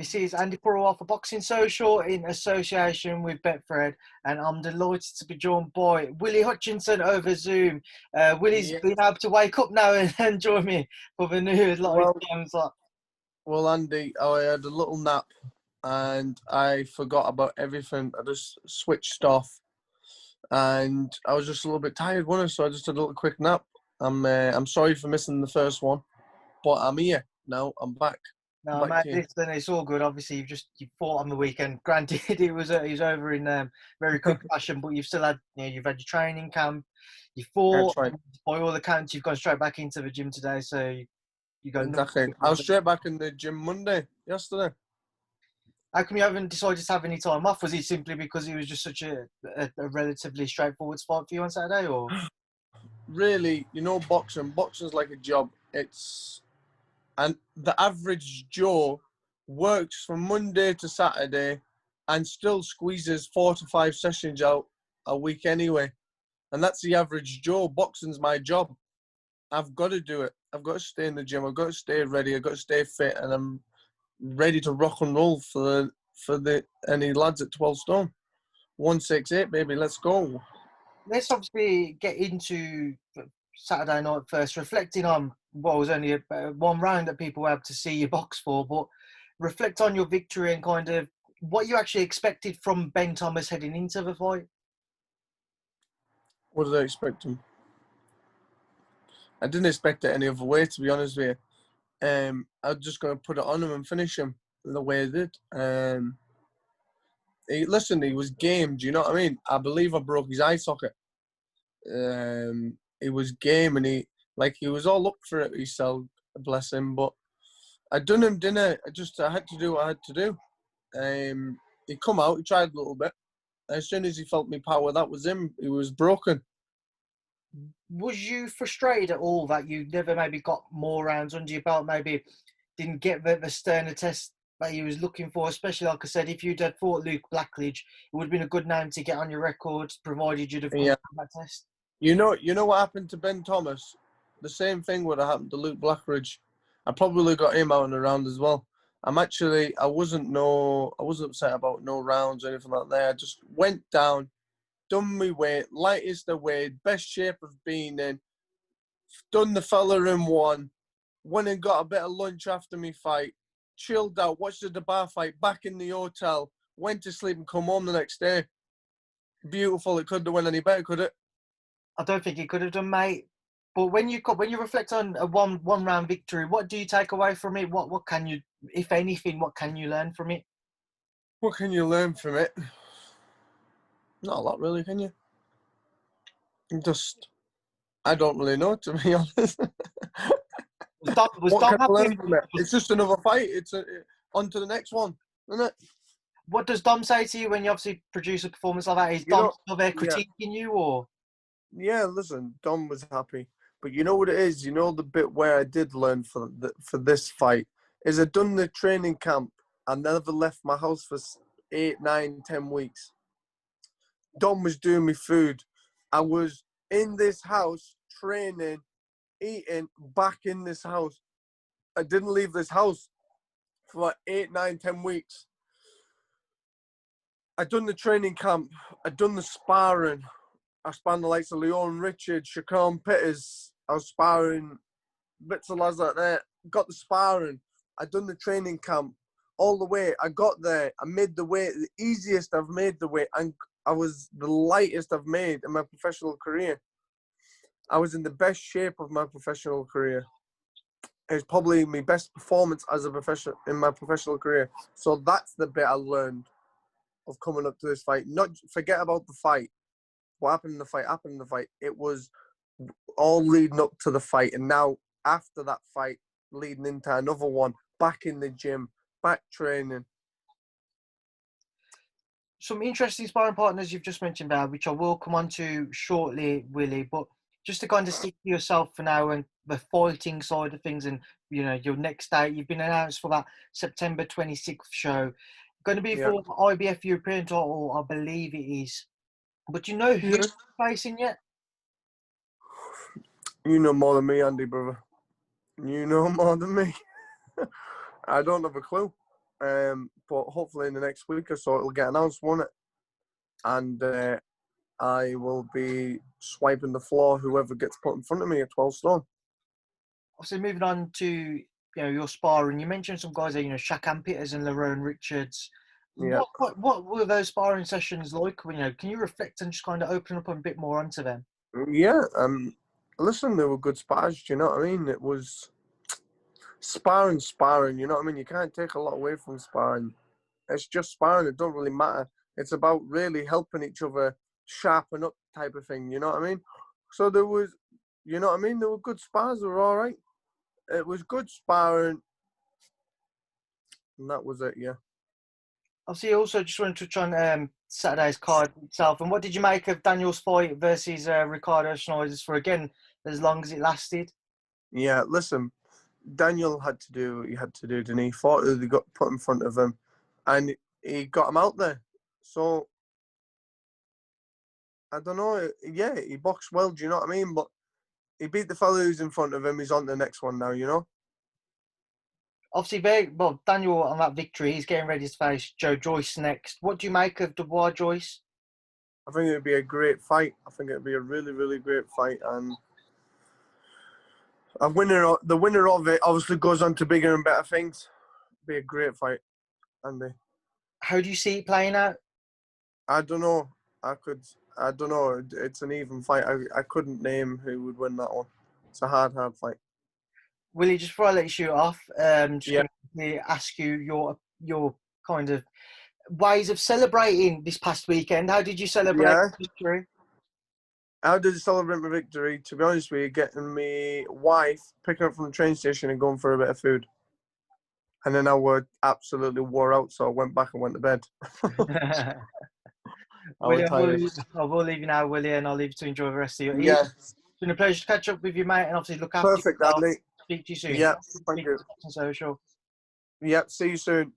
This is Andi Purewal for Boxing Social in association with Betfred, and I'm delighted to be joined by Willy Hutchinson over Zoom. Willy's been able to wake up now and join me for the news. Well, Andy, I had a little nap and I forgot about everything. I just switched off and I was just a little bit tired, wasn't I? So I just had a little quick nap. I'm sorry for missing the first one, but I'm here now. I'm back. No, mate, listen, it's all good. Obviously, you fought on the weekend. Granted, it was over in very quick fashion, but you've still had, you've had your training camp. You fought. Right. By all accounts, you've gone straight back into the gym today. So you got exactly. I was straight back in the gym yesterday. How come you haven't decided to have any time off? Was it simply because it was just such a relatively straightforward sport for you on Saturday, or? Really, boxing's like a job. And the average Joe works from Monday to Saturday and still squeezes 4 to 5 sessions out a week anyway. And that's the average Joe. Boxing's my job. I've got to do it. I've got to stay in the gym. I've got to stay ready. I've got to stay fit. And I'm ready to rock and roll for any lads at 12 stone. 168, baby. Let's go. Let's obviously get into Saturday night first, reflecting on what was only one round that people were able to see you box for, but reflect on your victory and kind of what you actually expected from Ben Thomas heading into the fight. What did I expect him? I didn't expect it any other way, to be honest with you. I was just going to put it on him and finish him the way I did. He was game, do you know what I mean? I believe I broke his eye socket. He was game and he was all up for it himself, bless him. But I done him dinner. I had to do what I had to do. He come out, he tried a little bit. As soon as he felt me power, that was him. He was broken. Was you frustrated at all that you never maybe got more rounds under your belt, maybe didn't get the sterner test that he was looking for, especially, like I said, if you'd had fought Luke Blackledge, it would have been a good name to get on your record, provided you'd have got that test. You know what happened to Ben Thomas? The same thing would have happened to Luke Blackledge. I probably got him out in the round as well. I wasn't upset about no rounds or anything like that. I just went down, done my weight, lightest of weight, best shape I've been in, done the fella in one, went and got a bit of lunch after my fight, chilled out, watched the Dubai fight, back in the hotel, went to sleep and come home the next day. Beautiful. It couldn't have went any better, could it? I don't think it could have done, mate. But when you reflect on a one round victory, what do you take away from it? What can you, if anything, what can you learn from it? What can you learn from it? Not a lot, really, can you? I don't really know, to be honest. What can I learn from it? It's just another fight. It's on to the next one, isn't it? What does Dom say to you when you obviously produce a performance like that? Is Dom still there critiquing you, or? Yeah, listen, Dom was happy. But you know what it is? You know the bit where I did learn for this fight is I done the training camp. I never left my house for 8, 9, 10 weeks. Dom was doing me food. I was in this house training, eating, back in this house. I didn't leave this house for like 8, 9, 10 weeks. I done the training camp. I done the sparring. I sparred the likes of Leon Richards, Shaquan Peters. I was sparring bits of lads like that. Got the sparring. I done the training camp all the way. I got there. I made the weight the easiest I've made the weight, and I was the lightest I've made in my professional career. I was in the best shape of my professional career. It's probably my best performance as a professional in my professional career. So that's the bit I learned of coming up to this fight. Not forget about the fight. What happened in the fight happened in the fight. It was all leading up to the fight, and now after that fight, leading into another one, back in the gym, back training. Some interesting sparring partners you've just mentioned there, which I will come on to shortly, Willy, but just to kind of stick to yourself for now and the fighting side of things, and your next date, you've been announced for that September 26th show. Going to be for the IBF European title, I believe it is. But you know who you're facing yet? You know more than me, Andy, brother. You know more than me. I don't have a clue. But hopefully in the next week or so it'll get announced, won't it? And I will be swiping the floor whoever gets put in front of me at 12 stone. Obviously, moving on to your sparring, you mentioned some guys there, Shakan Peters and Lerone Richards. Yeah. What were those sparring sessions like? Can you reflect and just kind of open up a bit more onto them? Yeah. Listen, they were good spars. Do you know what I mean? It was sparring. You know what I mean? You can't take a lot away from sparring. It's just sparring. It don't really matter. It's about really helping each other sharpen up, type of thing. You know what I mean? So there was, you know what I mean? There were good spars. They were all right. It was good sparring, and that was it. Yeah. Obviously, also just want to touch on Saturday's card itself. And what did you make of Daniel's fight versus Ricardo Schneider's for, again, as long as it lasted? Yeah, listen, Daniel had to do what he had to do, didn't he? He thought that he got put in front of him, and he got him out there. So, I don't know. Yeah, he boxed well, do you know what I mean? But he beat the fellow who's in front of him. He's on to the next one now, you know? Obviously, Daniel on that victory, he's getting ready to face Joe Joyce next. What do you make of Dubois Joyce? I think it would be a great fight. I think it would be a really, really great fight. And the winner of it obviously goes on to bigger and better things. It'd be a great fight, Andy. How do you see it playing out? I don't know. I don't know. It's an even fight. I couldn't name who would win that one. It's a hard fight. Willie, just before I let you shoot off, going Yeah. to ask you your kind of ways of celebrating this past weekend. How did you celebrate the victory? How did I celebrate my victory? To be honest with you, getting my wife, picking up from the train station and going for a bit of food. And then I was absolutely wore out, so I went back and went to bed. Willie, I will leave you now, Willie, and I'll leave you to enjoy the rest of your evening. Yeah. It's been a pleasure to catch up with you, mate, and obviously look after Perfect, yourself. Andi. Speak to you soon. Yeah, thank you. Social. Yeah, see you soon.